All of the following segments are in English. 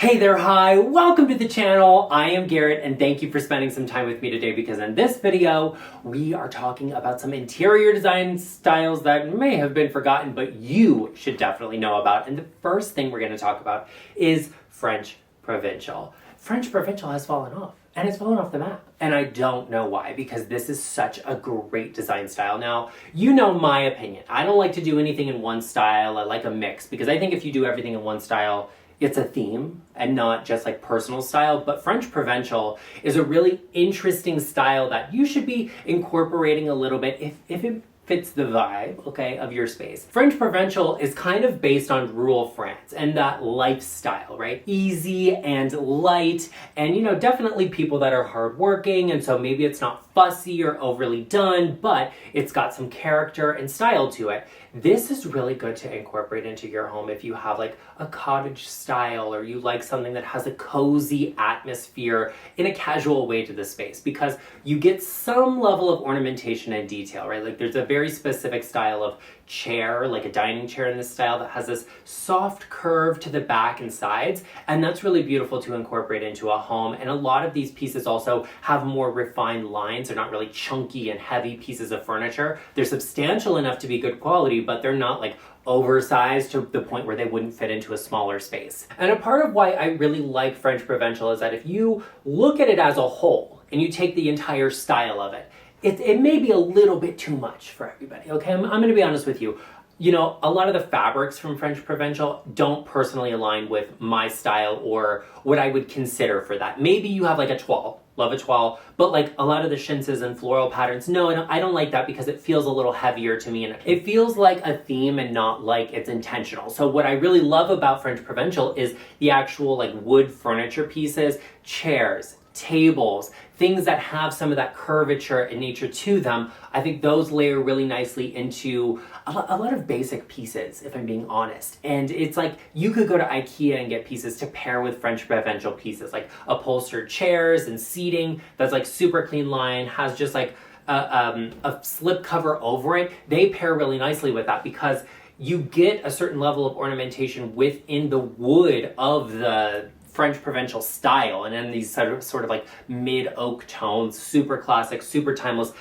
Hey there, hi, welcome to the channel. I am Garrett and thank you for spending some time with me today because in this video, we are talking about some interior design styles that may have been forgotten, but you should definitely know about. And the first thing we're gonna talk about is French provincial. French provincial has fallen off. And it's fallen off the map. And I don't know why, because this is such a great design style. Now, you know my opinion. I don't like to do anything in one style. I like a mix, because I think if you do everything in one style, it's a theme and not just like personal style. But French provincial is a really interesting style that you should be incorporating a little bit if it fits the vibe, okay, of your space. French provincial is kind of based on rural France and that lifestyle, right? Easy and light, and definitely people that are hardworking, and so maybe it's not fussy or overly done, but it's got some character and style to it. This is really good to incorporate into your home if you have like a cottage style or you like something that has a cozy atmosphere in a casual way to the space, because you get some level of ornamentation and detail, right? Like there's a very specific style of chair, like a dining chair in this style, that has this soft curve to the back and sides, and that's really beautiful to incorporate into a home. And a lot of these pieces also have more refined lines. They're not really chunky and heavy pieces of furniture. They're substantial enough to be good quality, but they're not like oversized to the point where they wouldn't fit into a smaller space. And a part of why I really like French provincial is that if you look at it as a whole and you take the entire style of it, it may be a little bit too much for everybody, okay? I'm going to be honest with you. A lot of the fabrics from French provincial don't personally align with my style or what I would consider for that. Maybe you have like a toile, love a toile, but like a lot of the chintzes and floral patterns, no, I don't like that because it feels a little heavier to me and it feels like a theme and not like it's intentional. So what I really love about French provincial is the actual like wood furniture pieces, chairs, tables, things that have some of that curvature and nature to them. I think those layer really nicely into a lot of basic pieces, if I'm being honest. And it's like you could go to IKEA and get pieces to pair with French provincial pieces, like upholstered chairs and seating that's like super clean line, has just like a slip cover over it. They pair really nicely with that because you get a certain level of ornamentation within the wood of the French provincial style, and then these sort of like mid oak tones, super classic, super timeless,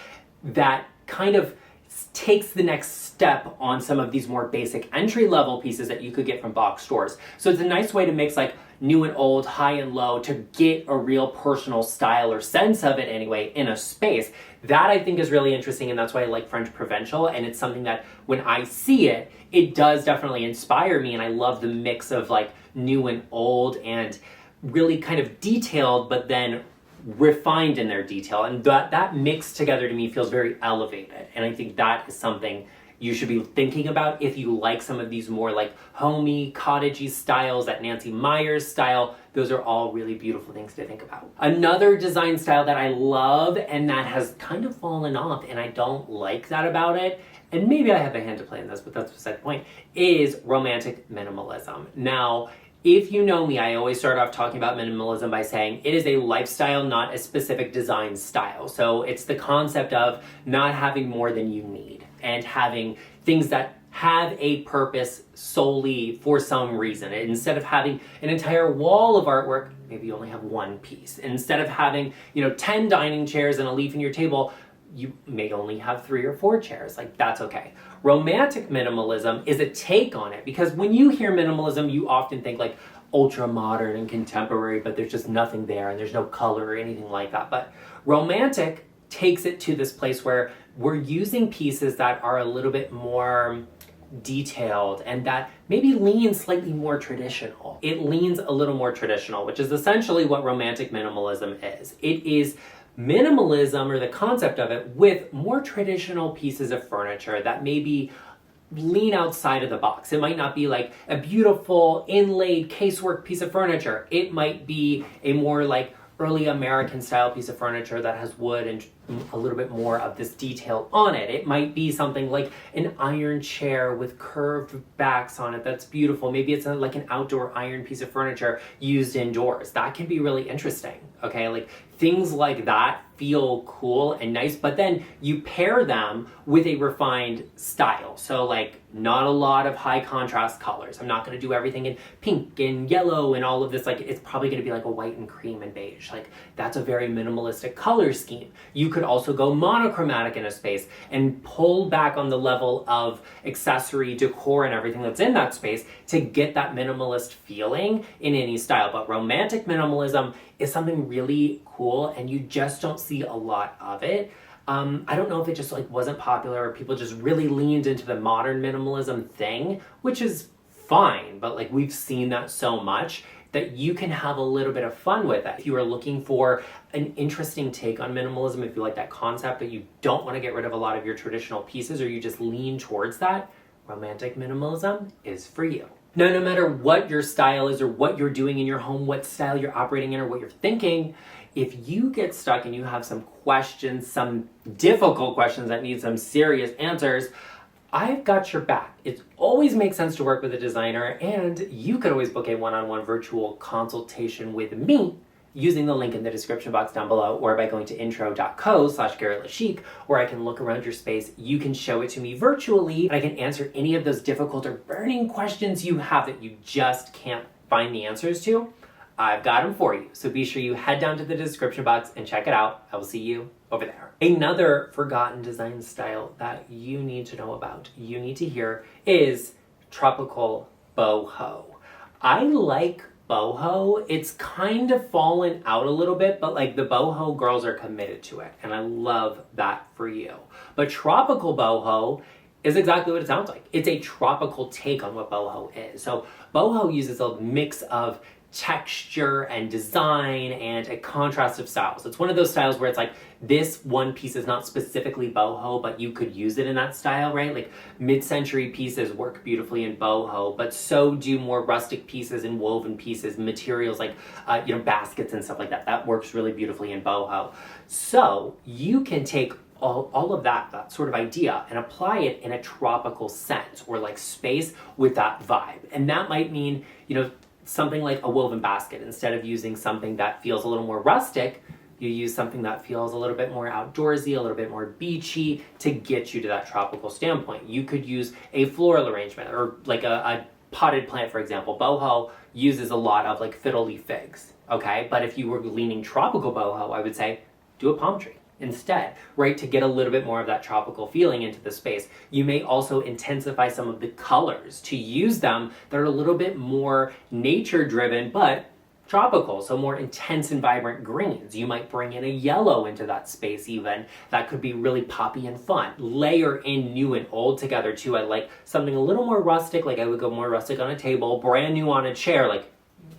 that kind of takes the next step on some of these more basic entry level pieces that you could get from box stores. So it's a nice way to mix like new and old, high and low, to get a real personal style or sense of it anyway in a space. That I think is really interesting, and that's why I like French provincial, and it's something that when I see it, it does definitely inspire me, and I love the mix of like new and old and really kind of detailed, but then refined in their detail. And that mix together to me feels very elevated. And I think that is something you should be thinking about if you like some of these more like homey, cottagey styles, that Nancy Meyers style. Those are all really beautiful things to think about. Another design style that I love and that has kind of fallen off, and I don't like that about it, and maybe I have a hand to play in this, but that's beside the point, is romantic minimalism. Now, if you know me, I always start off talking about minimalism by saying it is a lifestyle, not a specific design style. So it's the concept of not having more than you need and having things that have a purpose solely for some reason. Instead of having an entire wall of artwork, maybe you only have one piece. Instead of having, 10 dining chairs and a leaf in your table, you may only have 3 or 4 chairs. Like, that's okay. Romantic minimalism is a take on it, because when you hear minimalism, you often think like ultra modern and contemporary, but there's just nothing there and there's no color or anything like that. But romantic takes it to this place where we're using pieces that are a little bit more detailed and that maybe lean slightly more traditional. It leans a little more traditional, which is essentially what romantic minimalism is. It is minimalism, or the concept of it, with more traditional pieces of furniture that maybe lean outside of the box. It might not be like a beautiful inlaid casework piece of furniture. It might be a more like early American style piece of furniture that has wood and a little bit more of this detail on it. It might be something like an iron chair with curved backs on it that's beautiful. Maybe it's like an outdoor iron piece of furniture used indoors. That can be really interesting, okay? Like things like that feel cool and nice, but then you pair them with a refined style. So like not a lot of high contrast colors. I'm not gonna do everything in pink and yellow and all of this. Like it's probably gonna be like a white and cream and beige. Like that's a very minimalistic color scheme. You could also go monochromatic in a space and pull back on the level of accessory decor and everything that's in that space to get that minimalist feeling in any style. But romantic minimalism is something really cool and you just don't see a lot of it. I don't know if it just like wasn't popular or people just really leaned into the modern minimalism thing, which is fine, but like we've seen that so much that you can have a little bit of fun with it. If you are looking for an interesting take on minimalism, if you like that concept but you don't want to get rid of a lot of your traditional pieces or you just lean towards that, romantic minimalism is for you. Now, no matter what your style is or what you're doing in your home, what style you're operating in or what you're thinking, if you get stuck and you have some questions, some difficult questions that need some serious answers, I've got your back. It always makes sense to work with a designer, and you could always book a one-on-one virtual consultation with me using the link in the description box down below or by going to intro.co/GarrettLeChic, where I can look around your space. You can show it to me virtually, and I can answer any of those difficult or burning questions you have that you just can't find the answers to. I've got them for you. So be sure you head down to the description box and check it out. I will see you over there. Another forgotten design style that you need to know about, you need to hear, is tropical boho. I like boho. It's kind of fallen out a little bit, but like the boho girls are committed to it, and I love that for you. But tropical boho is exactly what it sounds like. It's a tropical take on what boho is. So boho uses a mix of texture and design and a contrast of styles. It's one of those styles where it's like this one piece is not specifically boho, but you could use it in that style, right? Like mid-century pieces work beautifully in boho, but so do more rustic pieces and woven pieces, materials like baskets and stuff like that. That works really beautifully in boho. So you can take all of that sort of idea and apply it in a tropical sense or like space with that vibe. And that might mean, something like a woven basket. Instead of using something that feels a little more rustic, you use something that feels a little bit more outdoorsy, a little bit more beachy to get you to that tropical standpoint. You could use a floral arrangement or like a potted plant, for example. Boho uses a lot of like fiddle leaf figs, okay? But if you were leaning tropical boho, I would say do a palm tree instead, right? To get a little bit more of that tropical feeling into the space. You may also intensify some of the colors to use them that are a little bit more nature driven, but tropical, so more intense and vibrant greens. You might bring in a yellow into that space even. That could be really poppy and fun. Layer in new and old together too. I like something a little more rustic, like I would go more rustic on a table, brand new on a chair, like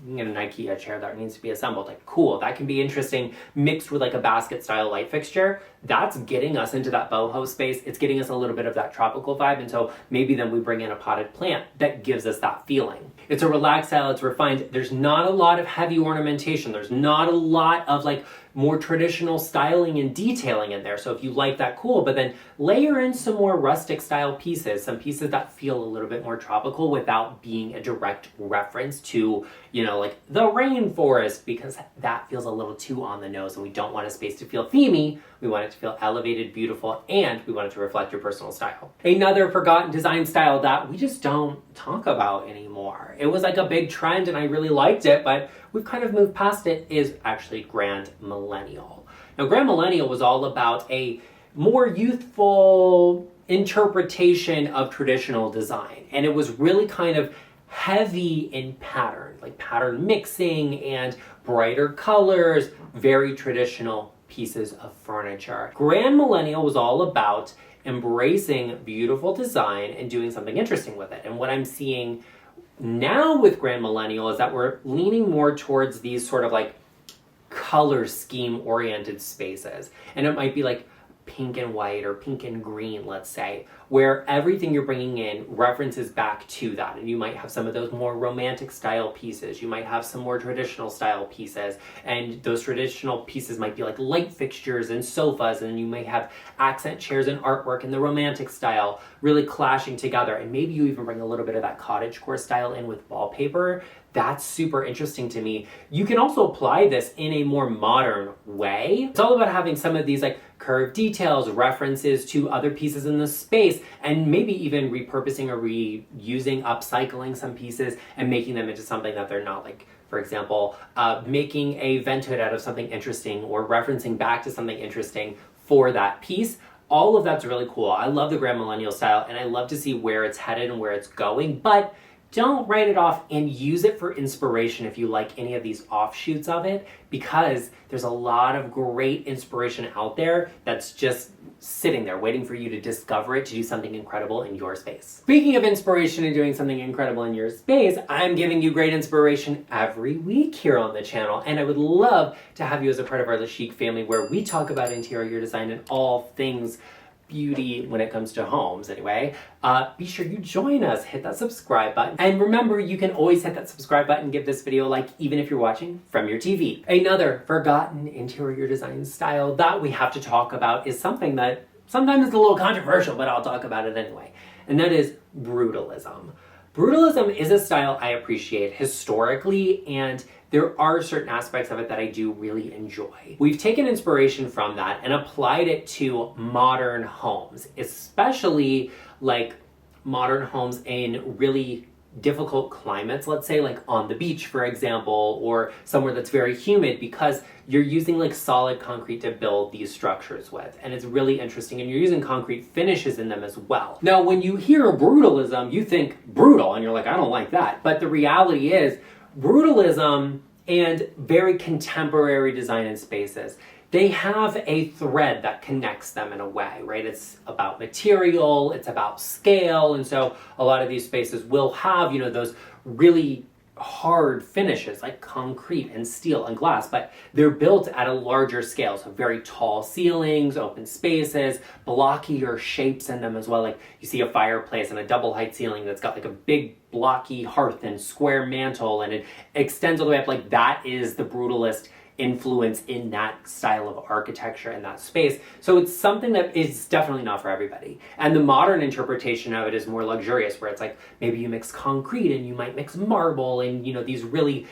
an IKEA chair that needs to be assembled. Like, cool, that can be interesting mixed with like a basket style light fixture. That's getting us into that boho space. It's getting us a little bit of that tropical vibe. And so maybe then we bring in a potted plant that gives us that feeling. It's a relaxed style, it's refined. There's not a lot of heavy ornamentation. There's not a lot of like more traditional styling and detailing in there. So if you like that, cool, but then layer in some more rustic style pieces, some pieces that feel a little bit more tropical without being a direct reference to, like the rainforest, because that feels a little too on the nose and we don't want a space to feel themey. We want it to feel elevated, beautiful, and we want it to reflect your personal style. Another forgotten design style that we just don't talk about anymore. It was like a big trend and I really liked it, but we've kind of moved past it, is actually Grand Millennial. Now, Grand Millennial was all about a more youthful interpretation of traditional design, and it was really kind of heavy in pattern, like pattern mixing and brighter colors, very traditional pieces of furniture. Grand Millennial was all about embracing beautiful design and doing something interesting with it. And what I'm seeing now with Grand Millennial is that we're leaning more towards these sort of like color scheme oriented spaces. And it might be like pink and white or pink and green, let's say, where everything you're bringing in references back to that. And you might have some of those more romantic style pieces. You might have some more traditional style pieces. And those traditional pieces might be like light fixtures and sofas. And you might have accent chairs and artwork in the romantic style really clashing together. And maybe you even bring a little bit of that cottagecore style in with wallpaper. That's super interesting to me. You can also apply this in a more modern way. It's all about having some of these like curved details, references to other pieces in the space, and maybe even repurposing or reusing, upcycling some pieces and making them into something that they're not. Like, for example, making a vent hood out of something interesting or referencing back to something interesting for that piece. All of that's really cool. I love the Grand Millennial style, and I love to see where it's headed and where it's going, but don't write it off, and use it for inspiration if you like any of these offshoots of it, because there's a lot of great inspiration out there that's just sitting there waiting for you to discover it, to do something incredible in your space. Speaking of inspiration and doing something incredible in your space, I'm giving you great inspiration every week here on the channel, and I would love to have you as a part of our LeChic family, where we talk about interior design and all things beauty when it comes to homes anyway. Be sure you join us, hit that subscribe button, and remember, you can always hit that subscribe button, give this video a like, even if you're watching from your TV. Another forgotten interior design style that we have to talk about is something that sometimes is a little controversial, but I'll talk about it anyway, and that is Brutalism. Brutalism is a style I appreciate historically, and there are certain aspects of it that I do really enjoy. We've taken inspiration from that and applied it to modern homes, especially like modern homes in really difficult climates, let's say like on the beach, for example, or somewhere that's very humid, because you're using like solid concrete to build these structures with. And it's really interesting, and you're using concrete finishes in them as well. Now, when you hear Brutalism, you think brutal, and you're like, I don't like that. But the reality is, Brutalism and very contemporary design in spaces, they have a thread that connects them in a way, right? It's about material, it's about scale, and so a lot of these spaces will have, you know, those really hard finishes like concrete and steel and glass, but they're built at a larger scale. So very tall ceilings, open spaces, blockier shapes in them as well. Like you see a fireplace and a double height ceiling that's got like a big blocky hearth and square mantle, and it extends all the way up. Like that is the brutalist influence in that style of architecture in that space. So it's something that is definitely not for everybody. And the modern interpretation of it is more luxurious, where it's like maybe you mix concrete and you might mix marble and, you know, these really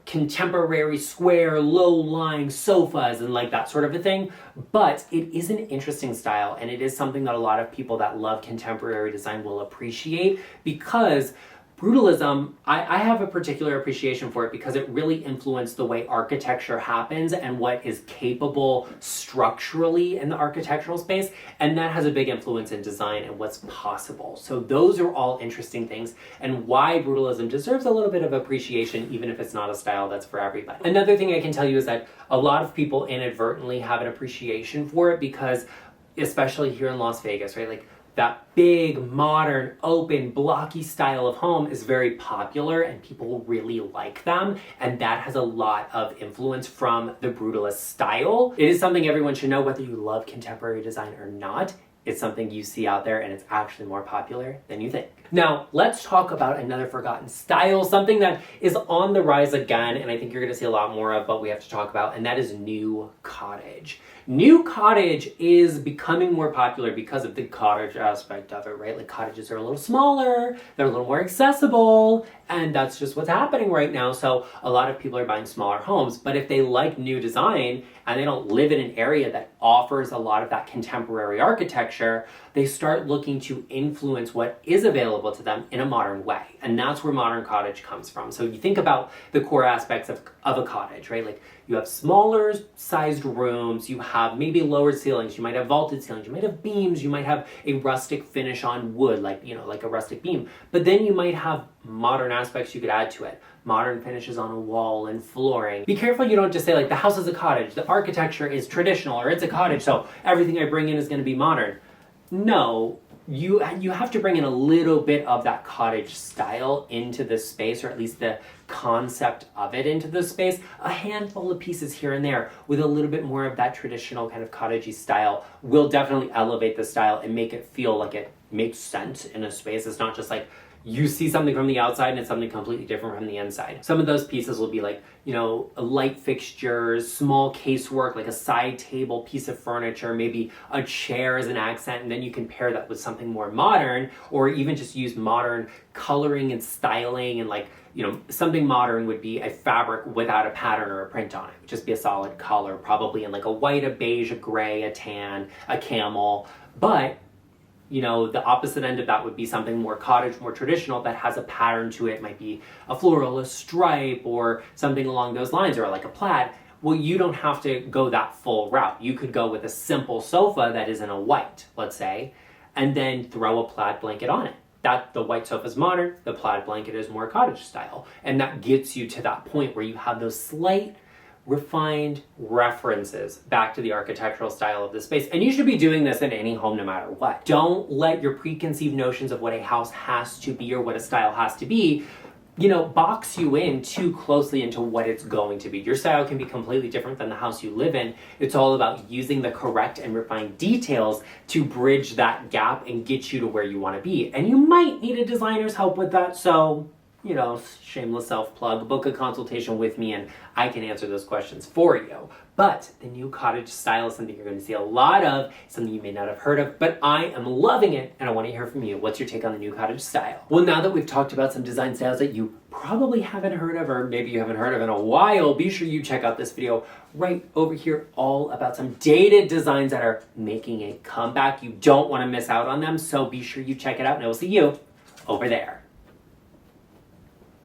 contemporary square low-lying sofas and like that sort of a thing. But it is an interesting style, and it is something that a lot of people that love contemporary design will appreciate, because Brutalism, I have a particular appreciation for it because it really influenced the way architecture happens and what is capable structurally in the architectural space, and that has a big influence in design and what's possible. So those are all interesting things, and why Brutalism deserves a little bit of appreciation, even if it's not a style that's for everybody. Another thing I can tell you is that a lot of people inadvertently have an appreciation for it because, especially here in Las Vegas, right, like that big, modern, open, blocky style of home is very popular and people really like them, and that has a lot of influence from the brutalist style. It is something everyone should know, whether you love contemporary design or not. It's something you see out there, and it's actually more popular than you think. Now, let's talk about another forgotten style, something that is on the rise again, and I think you're going to see a lot more of, but we have to talk about, and that is new cottage. New cottage is becoming more popular because of the cottage aspect of it, right? Like cottages are a little smaller, they're a little more accessible, and that's just what's happening right now. So a lot of people are buying smaller homes, but if they like new design and they don't live in an area that offers a lot of that contemporary architecture, they start looking to influence what is available to them in a modern way. And that's where modern cottage comes from. So you think about the core aspects of a cottage, right? Like you have smaller sized rooms, you have maybe lower ceilings, you might have vaulted ceilings, you might have beams, you might have a rustic finish on wood, like, you know, like a rustic beam. But then you might have modern aspects you could add to it. Modern finishes on a wall and flooring. Be careful you don't just say like the house is a cottage, the architecture is traditional, or it's a cottage, so everything I bring in is going to be modern. No, you have to bring in a little bit of that cottage style into this space, or at least the concept of it into this space. A handful of pieces here and there with a little bit more of that traditional kind of cottagey style will definitely elevate the style and make it feel like it makes sense in a space. It's not just like you see something from the outside and it's something completely different from the inside. Some of those pieces will be like, you know, light fixtures, small casework, like a side table piece of furniture, maybe a chair as an accent, and then you can pair that with something more modern, or even just use modern coloring and styling. And like, you know, something modern would be a fabric without a pattern or a print on it. It would just be a solid color, probably in like a white, a beige, a gray, a tan, a camel. But you know, the opposite end of that would be something more cottage, more traditional, that has a pattern to it. It might be a floral, a stripe, or something along those lines, or like a plaid. Well, you don't have to go that full route. You could go with a simple sofa that is in a white, let's say, and then throw a plaid blanket on it. That the white sofa is modern, the plaid blanket is more cottage style. And that gets you to that point where you have those slight refined references back to the architectural style of the space. And you should be doing this in any home no matter what. Don't let your preconceived notions of what a house has to be or what a style has to be, you know, box you in too closely into what it's going to be. Your style can be completely different than the house you live in. It's all about using the correct and refined details to bridge that gap and get you to where you want to be. And you might need a designer's help with that, so you know, shameless self-plug, book a consultation with me and I can answer those questions for you. But the new cottage style is something you're going to see a lot of, something you may not have heard of, but I am loving it and I want to hear from you. What's your take on the new cottage style? Well, now that we've talked about some design styles that you probably haven't heard of, or maybe you haven't heard of in a while, be sure you check out this video right over here, all about some dated designs that are making a comeback. You don't want to miss out on them, so be sure you check it out and I will see you over there.